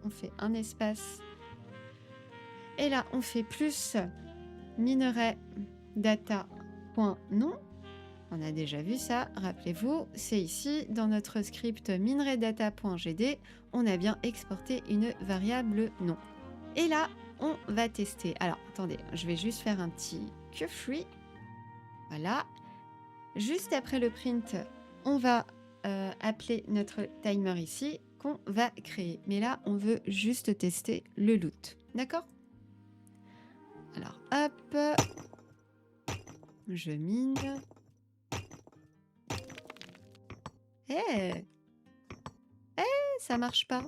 [SPEAKER 1] on fait un espace. Et là, on fait plus minerai data.nom. On a déjà vu ça, rappelez-vous, c'est ici, dans notre script minerai-data.gd, on a bien exporté une variable nom. Et là, on va tester. Alors, attendez, je vais juste faire un petit free. Voilà. Juste après le print, on va appeler notre timer ici, qu'on va créer. Mais là, on veut juste tester le loot. D'accord? Alors, hop, je mine. Eh, ça marche pas.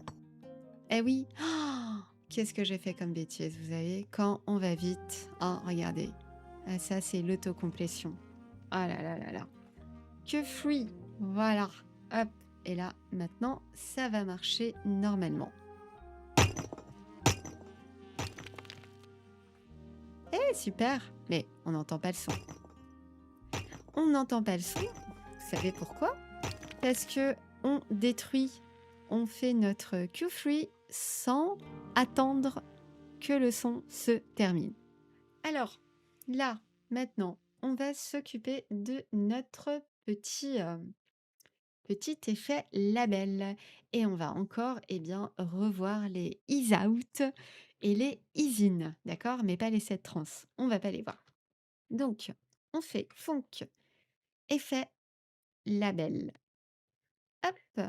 [SPEAKER 1] Eh oui. Oh, qu'est-ce que j'ai fait comme bêtise, vous savez, quand on va vite. Oh, regardez. Ah, ça, c'est l'autocomplétion. Ah là là là là. Que free. Voilà. Hop. Et là, maintenant, ça va marcher normalement. Eh, super. Mais on n'entend pas le son. On n'entend pas le son. Vous savez pourquoi? Parce que on détruit, on fait notre Q-free sans attendre que le son se termine. Alors, là, maintenant, on va s'occuper de notre petit effet label. Et on va encore, revoir les ease out et les ease in, d'accord? Mais pas les 7 trans. On va pas les voir. Donc, on fait func effet label. Hop,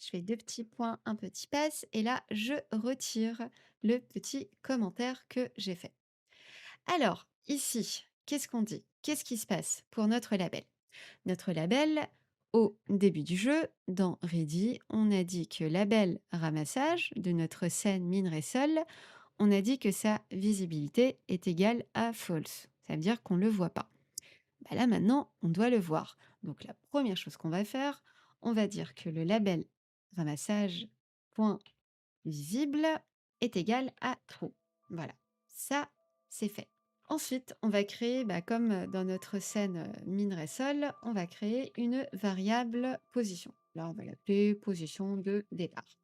[SPEAKER 1] je fais 2 petits points, un petit pass et là, je retire le petit commentaire que j'ai fait. Alors, ici, qu'est-ce qu'on dit? Qu'est-ce qui se passe pour notre label? Notre label, au début du jeu, dans Ready, on a dit que label ramassage de notre scène minerai sol, on a dit que sa visibilité est égale à false. Ça veut dire qu'on ne le voit pas. Bah là, maintenant, on doit le voir. Donc, la première chose qu'on va faire, on va dire que le label ramassage point visible est égal à true. Voilà, ça, c'est fait. Ensuite, on va créer, bah, comme dans notre scène minerai sol, on va créer une variable position. Là, on va l'appeler position de départ.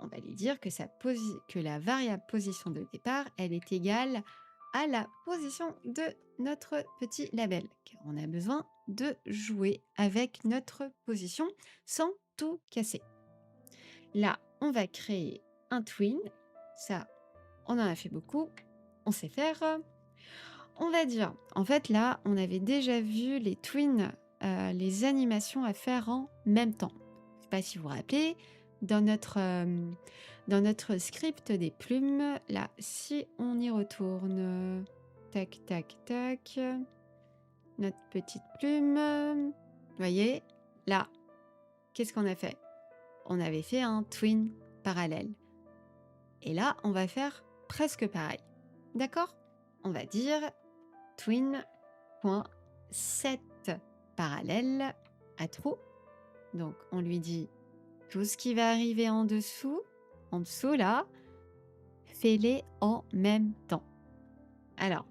[SPEAKER 1] On va lui dire que, que la variable position de départ, elle est égale à la position de notre petit label. Car on a besoin de jouer avec notre position sans tout casser. Là, on va créer un twin. Ça, on en a fait beaucoup. On sait faire. On va dire, en fait, là, on avait déjà vu les twins, les animations à faire en même temps. Je ne sais pas si vous vous rappelez, dans notre script des plumes, là, si on y retourne, tac, tac, tac, notre petite plume, vous voyez, là, qu'est-ce qu'on a fait? On avait fait un twin parallèle. Et là, on va faire presque pareil. D'accord? On va dire twin.set parallèle à true. Donc, on lui dit tout ce qui va arriver en dessous là, fais-les en même temps. Alors,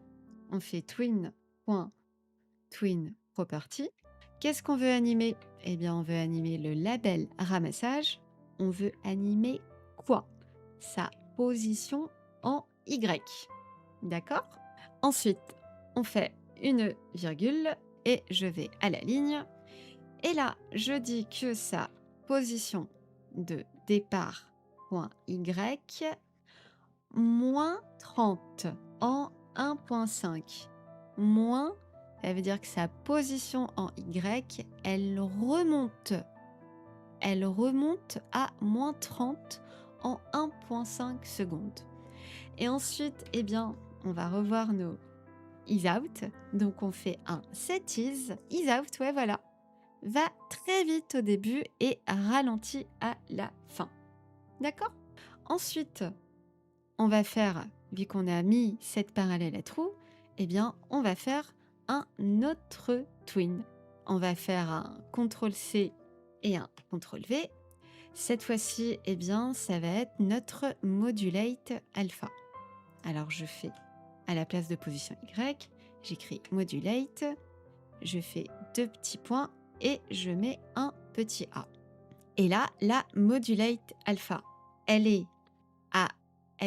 [SPEAKER 1] on fait twin.twinProperty. Qu'est-ce qu'on veut animer? Eh bien, on veut animer le label ramassage. On veut animer quoi? Sa position en Y. D'accord? Ensuite, on fait une virgule et je vais à la ligne. Et là, je dis que sa position de départ .y moins 30 en 1.5. Moins, ça veut dire que sa position en Y, elle remonte à moins 30 en 1.5 secondes. Et ensuite, eh bien, on va revoir nos is out. Donc, on fait un set is out, ouais, voilà. Va très vite au début et ralentit à la fin. D'accord? Ensuite, on va faire, vu qu'on a mis cette parallèle à true, eh bien, on va faire un autre twin. On va faire un CTRL-C et un CTRL-V. Cette fois-ci, eh bien, ça va être notre modulate alpha. Alors, je fais à la place de position Y, j'écris modulate, je fais 2 petits points et je mets un petit A. Et là, la modulate alpha, elle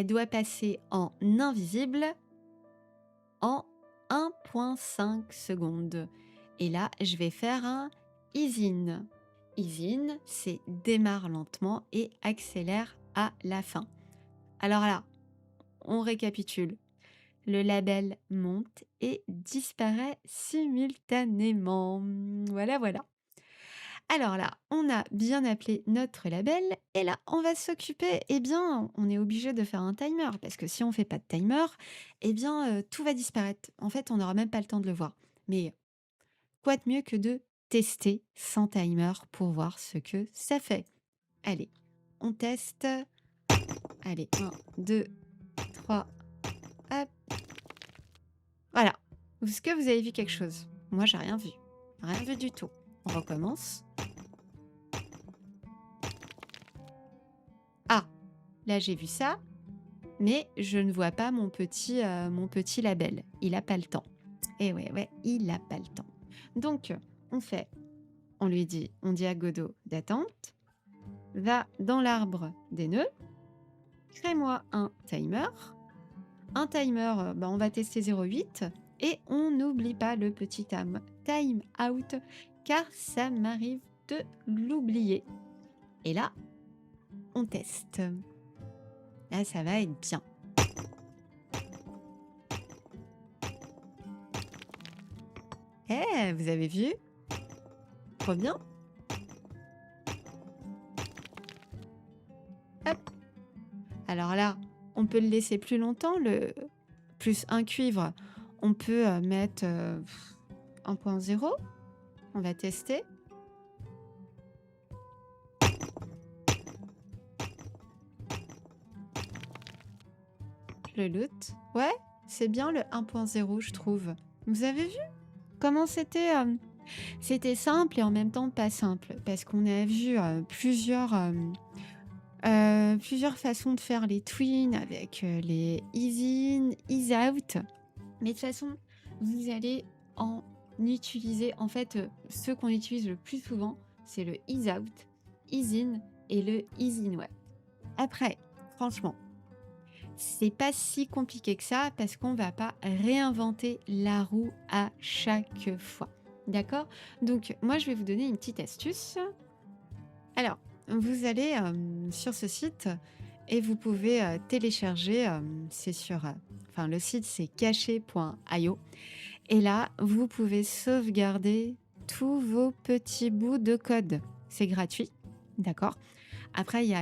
[SPEAKER 1] doit passer en invisible en 1.5 secondes. Et là, je vais faire un ease in. Ease in, c'est démarre lentement et accélère à la fin. Alors là, on récapitule. Le label monte et disparaît simultanément. Voilà, voilà. Alors là, on a bien appelé notre label et là, on va s'occuper, eh bien, on est obligé de faire un timer parce que si on ne fait pas de timer, eh bien, tout va disparaître. En fait, on n'aura même pas le temps de le voir. Mais quoi de mieux que de tester sans timer pour voir ce que ça fait? Allez, on teste. Allez, 1, 2, 3, hop. Voilà. Est-ce que vous avez vu quelque chose? Moi, j'ai rien vu. Rien vu du tout. On recommence. Ah, là, j'ai vu ça, mais je ne vois pas mon petit label. Il n'a pas le temps. Eh ouais, il n'a pas le temps. Donc, on lui dit, on dit à Godot d'attente, va dans l'arbre des nœuds, crée-moi un timer. Un timer, on va tester 0,8 et on n'oublie pas le petit time out car ça m'arrive de l'oublier. Et là, on teste. Là, ça va être bien. Vous avez vu? Trop bien. Alors là, on peut le laisser plus longtemps, le plus un cuivre. On peut mettre 1.0. On va tester. Je le loot. Ouais, c'est bien le 1.0, je trouve. Vous avez vu comment c'était simple et en même temps pas simple, parce qu'on a vu plusieurs façons de faire les twins avec les ease in, ease out. Mais de toute façon, vous allez en utiliser. En fait, ceux qu'on utilise le plus souvent, c'est le ease out, ease in et le ease in. Ouais. Après, franchement, c'est pas si compliqué que ça parce qu'on va pas réinventer la roue à chaque fois. D'accord? Donc, moi, je vais vous donner une petite astuce. Alors, vous allez sur ce site et vous pouvez télécharger, c'est sur, enfin le site c'est caché.io et là, vous pouvez sauvegarder tous vos petits bouts de code. C'est gratuit, d'accord? Après, il y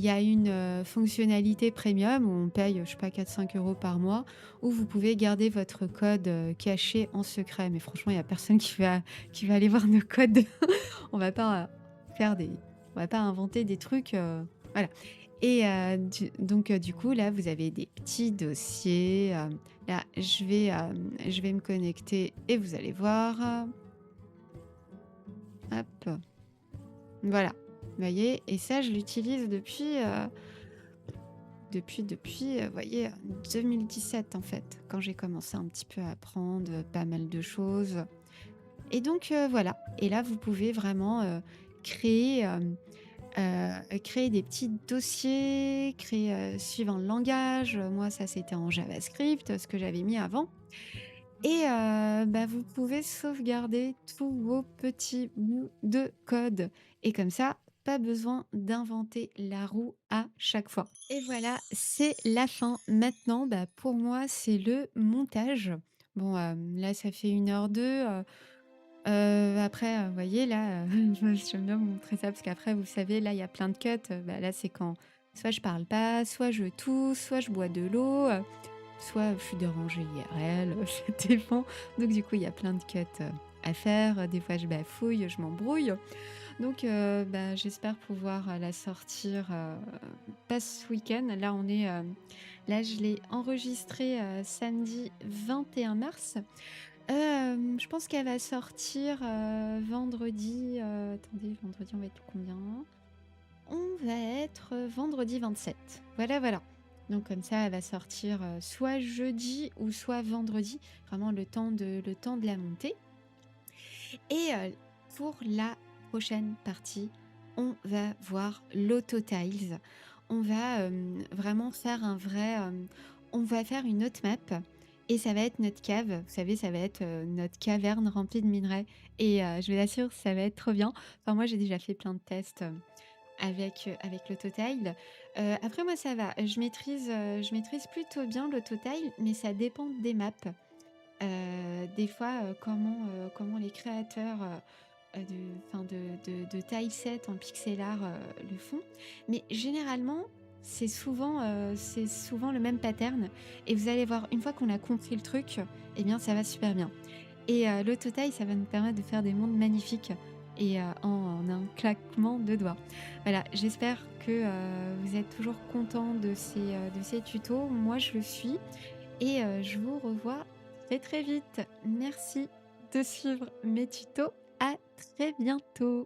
[SPEAKER 1] a une fonctionnalité premium où on paye, je sais pas, 4-5 € par mois, où vous pouvez garder votre code caché en secret. Mais franchement, il n'y a personne qui va aller voir nos codes. On va pas faire des, on va pas inventer des trucs, voilà. Et donc du coup là vous avez des petits dossiers. Là je vais me connecter et vous allez voir. Hop, voilà. Vous voyez, et ça je l'utilise depuis, vous voyez, 2017 en fait, quand j'ai commencé un petit peu à apprendre pas mal de choses. Et donc voilà. Et là vous pouvez vraiment créer créer des petits dossiers, créer suivant le langage. Moi, ça, c'était en JavaScript, ce que j'avais mis avant. Et bah, vous pouvez sauvegarder tous vos petits bouts de code. Et comme ça, pas besoin d'inventer la roue à chaque fois. Et voilà, c'est la fin. Maintenant, bah, pour moi, c'est le montage. Bon, là, ça fait 1h02. Après, vous voyez là, j'aime bien vous montrer ça parce qu'après vous savez là il y a plein de cuts, bah, là c'est quand soit je parle pas, soit je tousse, soit je bois de l'eau, soit je suis dérangée IRL, ça dépend. Donc du coup il y a plein de cuts, à faire, des fois je bafouille, je m'embrouille. Donc bah, j'espère pouvoir, la sortir, pas ce week-end. Là je l'ai enregistrée, samedi 21 mars. Je pense qu'elle va sortir vendredi. Attendez, vendredi, on va être combien? On va être vendredi 27. Voilà, voilà. Donc comme ça, elle va sortir soit jeudi ou soit vendredi. Vraiment le temps de la monter. Et pour la prochaine partie, on va voir l'AutoTiles. On va vraiment faire on va faire une autre map. Et ça va être notre cave. Vous savez, ça va être notre caverne remplie de minerais. Et je vous assure, ça va être trop bien. Enfin, moi, j'ai déjà fait plein de tests avec l'autotile. Après, moi, ça va. Je maîtrise plutôt bien l'autotile, mais ça dépend des maps. Des fois, comment les créateurs de tileset en pixel art le font. Mais généralement, c'est souvent le même pattern. Et vous allez voir, une fois qu'on a compris le truc, eh bien, ça va super bien. Et l'autotile, ça va nous permettre de faire des mondes magnifiques et en un claquement de doigts. Voilà, j'espère que vous êtes toujours contents de ces tutos. Moi, je le suis. Et je vous revois très très vite. Merci de suivre mes tutos. À très bientôt.